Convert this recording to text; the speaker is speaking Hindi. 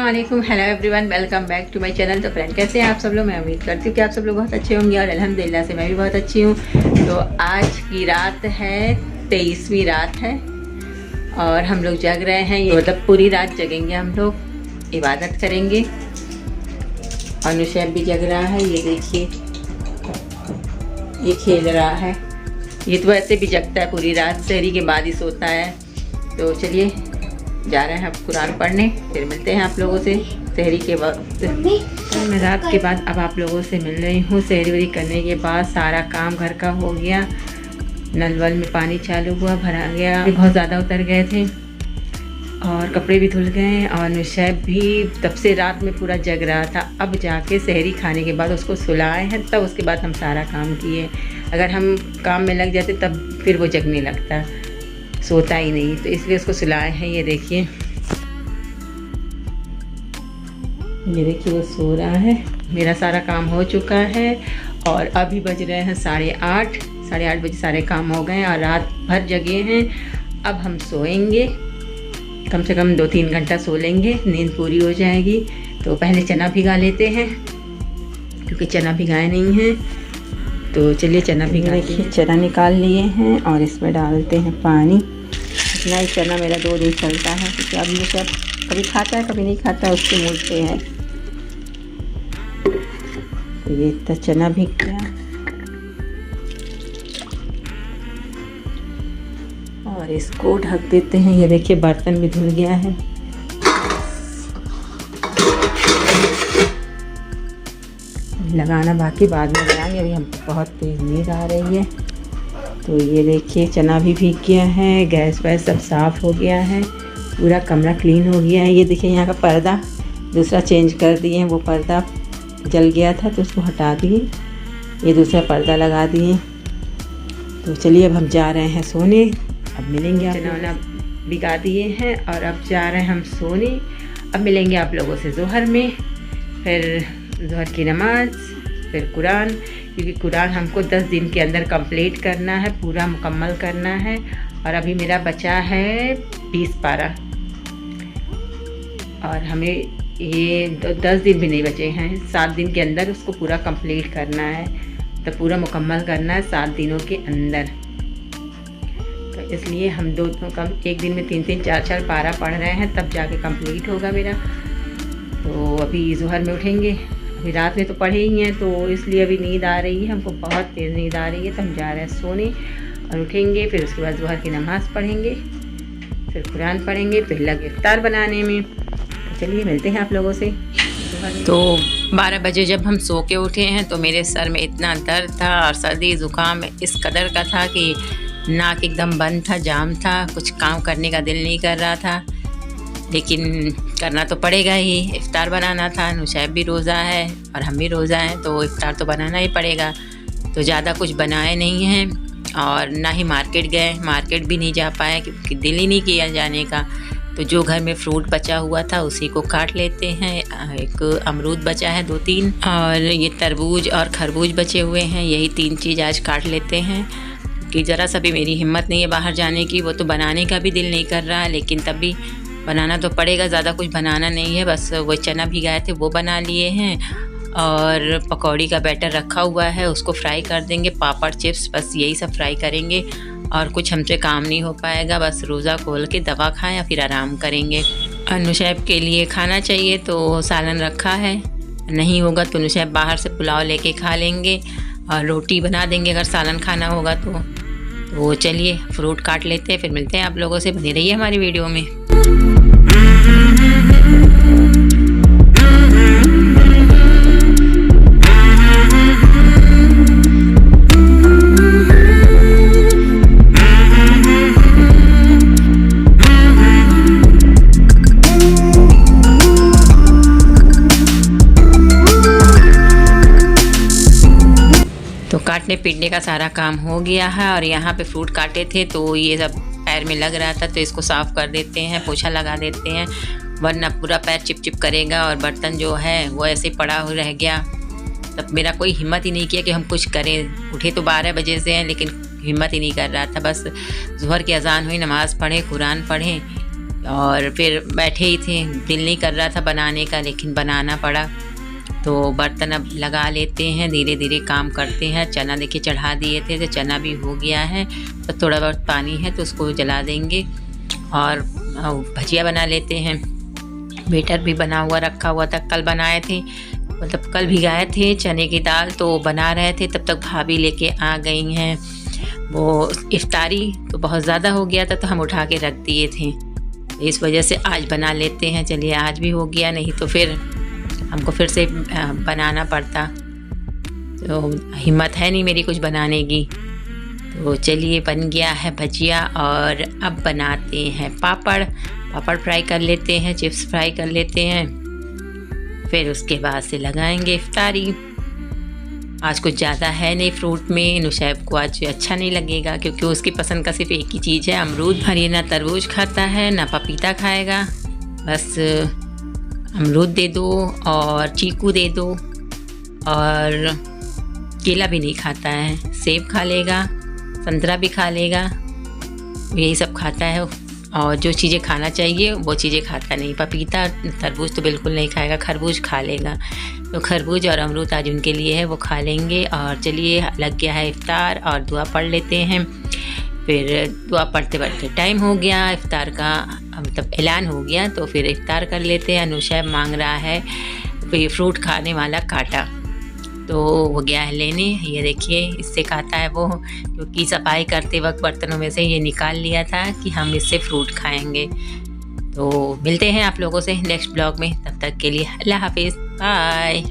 अस्सलामुअलैकुम, hello everyone, welcome back to my channel. तो फ्रेंड, कैसे हैं आप सब लोग? मैं उम्मीद करती हूँ कि आप सब लोग बहुत अच्छे होंगे और अल्हम्दुलिल्लाह से मैं भी बहुत अच्छी हूँ। तो आज की रात है 23वीं रात है और हम लोग जग रहे हैं। ये मतलब पूरी रात जगेंगे, हम लोग इबादत करेंगे। और नुशैब भी जग रहा है, ये देखिए ये खेल रहा है। ये तो वैसे भी जगता है पूरी रात, सहरी के बाद ही सोता है। तो चलिए जा रहे हैं अब कुरान पढ़ने, फिर मिलते हैं आप लोगों से सहरी के वक्त। तो मैं रात के बाद अब आप लोगों से मिल रही हूँ। सहरी वरी करने के बाद सारा काम घर का हो गया, नल वल में पानी चालू हुआ, भरा गया, बहुत ज़्यादा उतर गए थे और कपड़े भी धुल गए। और नुशैब भी तब से रात में पूरा जग रहा था। अब जाके सहरी खाने के बाद उसको सुलाए हैं, तब उसके बाद हम सारा काम किए। अगर हम काम में लग जाते तब फिर वो जगने लगता, सोता ही नहीं, तो इसलिए उसको सुलाए हैं। ये देखिए वो सो रहा है। मेरा सारा काम हो चुका है और अभी बज रहे हैं 8:30। 8:30 बजे सारे काम हो गए और रात भर जगे हैं। अब हम सोएंगे, कम से कम 2-3 घंटा सो लेंगे, नींद पूरी हो जाएगी। तो पहले चना भिगा लेते हैं क्योंकि चना भिगाए नहीं हैं। तो चलिए चना भिगा के चना निकाल लिए हैं और इसमें डालते हैं पानी। इतना ही चना मेरा 2 दिन चलता है क्योंकि अब ये सब कभी खाता है कभी नहीं खाता, उसके मूड पे है। तो ये इतना चना भीग गया और इसको ढक देते हैं। ये देखिए बर्तन भी धुल गया है। लगाना बाकी बाद में लगाएंगे, अभी हमको बहुत तेज़ नींद आ रही है। तो ये देखिए चना भी भीग गया है, गैस वैस सब साफ़ हो गया है, पूरा कमरा क्लीन हो गया है। ये देखिए यहाँ का पर्दा दूसरा चेंज कर दिए हैं, वो पर्दा जल गया था तो उसको हटा दिए, ये दूसरा पर्दा लगा दिए। तो चलिए अब हम जा रहे हैं सोने, अब मिलेंगे। चना वाला भिगा दिए हैं और अब जा रहे हैं हम सोने। अब मिलेंगे आप लोगों से ज़ोहर में, फिर ज़ोहर की नमाज, फिर कुरान, क्योंकि कुरान हमको 10 दिन के अंदर कंप्लीट करना है, पूरा मुकम्मल करना है। और अभी मेरा बचा है 20 पारा और हमें ये 10 दिन भी नहीं बचे हैं। 7 दिन के अंदर उसको पूरा कंप्लीट करना है, तो पूरा मुकम्मल करना है 7 दिनों के अंदर। तो इसलिए हम एक दिन में 3-3, 4-4 पारा पढ़ रहे हैं, तब जाके कंप्लीट होगा मेरा। तो अभी ज़ोहर में उठेंगे, अभी रात में तो पढ़े ही हैं, तो इसलिए अभी नींद आ रही है, हमको बहुत तेज़ नींद आ रही है। तो हम जा रहे हैं सोने और उठेंगे, फिर उसके बाद ज़ोहर की नमाज़ पढ़ेंगे, फिर कुरान पढ़ेंगे, फिर लगे इफ्तार बनाने में। तो चलिए मिलते हैं आप लोगों से। तो 12 बजे जब हम सो के उठे हैं तो मेरे सर में इतना दर्द था और सर्दी ज़ुकाम इस कदर का था कि नाक एकदम बंद था, जाम था, कुछ काम करने का दिल नहीं कर रहा था, लेकिन करना तो पड़ेगा ही। इफ्तार बनाना था, नुशैब भी रोज़ा है और हम भी रोज़ा हैं, तो इफ्तार तो बनाना ही पड़ेगा। तो ज़्यादा कुछ बनाए नहीं हैं और ना ही मार्केट गए, मार्केट भी नहीं जा पाए क्योंकि दिल ही नहीं किया जाने का। तो जो घर में फ्रूट बचा हुआ था उसी को काट लेते हैं। एक अमरूद बचा है 2-3 और ये तरबूज और खरबूज बचे हुए हैं, यही 3 चीज़ आज काट लेते हैं कि ज़रा सा भी मेरी हिम्मत नहीं है बाहर जाने की। वो तो बनाने का भी दिल नहीं कर रहा है, लेकिन तब भी बनाना तो पड़ेगा। ज़्यादा कुछ बनाना नहीं है, बस वो चना भिगाए थे वो बना लिए हैं और पकौड़ी का बैटर रखा हुआ है, उसको फ्राई कर देंगे। पापड़, चिप्स, बस यही सब फ्राई करेंगे और कुछ हमसे काम नहीं हो पाएगा। बस रोज़ा खोल के दवा खाएं या फिर आराम करेंगे। और नुशैब के लिए खाना चाहिए तो सालन रखा है, नहीं होगा तो नुशैब बाहर से पुलाव लेके खा लेंगे और रोटी बना देंगे अगर सालन खाना होगा तो चलिए फ्रूट काट लेते हैं, फिर मिलते हैं आप लोगों से। बनी रहिए हमारी वीडियो में। तो काटने पीटने का सारा काम हो गया है और यहाँ पे फ्रूट काटे थे तो ये सब पैर में लग रहा था, तो इसको साफ़ कर देते हैं, पोछा लगा देते हैं, वरना पूरा पैर चिपचिप करेगा और बर्तन जो है वो ऐसे पड़ा हो रह गया। तब मेरा कोई हिम्मत ही नहीं किया कि हम कुछ करें। उठे तो 12 बजे से हैं, लेकिन हिम्मत ही नहीं कर रहा था। बस ज़ोहर की अज़ान हुई, नमाज़ पढ़ें, कुरान पढ़ें और फिर बैठे ही थे, दिल नहीं कर रहा था बनाने का, लेकिन बनाना पड़ा। तो बर्तन अब लगा लेते हैं, धीरे धीरे काम करते हैं। चना देखिए चढ़ा दिए थे, तो चना भी हो गया है, तो थोड़ा बहुत पानी है तो उसको जला देंगे और भजिया बना लेते हैं। बेटर भी बना हुआ रखा हुआ था, कल बनाए थे, मतलब कल भिगाए थे चने की दाल, तो बना रहे थे, तब तक भाभी लेके आ गई हैं वो इफ्तारी। तो बहुत ज़्यादा हो गया था तो हम उठा के रख दिए थे, इस वजह से आज बना लेते हैं। चलिए आज भी हो गया, नहीं तो फिर हमको फिर से बनाना पड़ता, तो हिम्मत है नहीं मेरी कुछ बनाने की। तो चलिए बन गया है भजिया, और अब बनाते हैं पापड़। पापड़ फ्राई कर लेते हैं, चिप्स फ्राई कर लेते हैं, फिर उसके बाद से लगाएंगे इफ्तारी। आज कुछ ज़्यादा है नहीं फ्रूट में, नुशैब को आज अच्छा नहीं लगेगा क्योंकि उसकी पसंद का सिर्फ एक ही चीज़ है अमरूद। और ये ना तरबूज खाता है ना पपीता खाएगा, बस अमरूद दे दो और चीकू दे दो, और केला भी नहीं खाता है। सेब खा लेगा, संतरा भी खा लेगा, यही सब खाता है। और जो चीज़ें खाना चाहिए वो चीज़ें खाता नहीं। पपीता तरबूज तो बिल्कुल नहीं खाएगा, खरबूज खा लेगा। तो खरबूज और अमरूद आज उनके लिए है, वो खा लेंगे। और चलिए लग गया है इफ्तार, और दुआ पढ़ लेते हैं। फिर दुआ पढ़ते पढ़ते टाइम हो गया, इफ्तार का मतलब ऐलान हो गया, तो फिर इफ्तार कर लेते हैं। नुशैब मांग रहा है फ्रूट खाने वाला कांटा, तो वो गया है लेने। ये देखिए इससे खाता है वो, क्योंकि सफाई करते वक्त बर्तनों में से ये निकाल लिया था कि हम इससे फ्रूट खाएंगे। तो मिलते हैं आप लोगों से नेक्स्ट ब्लॉग में, तब तक के लिए अल्लाह हाफिज़, बाय।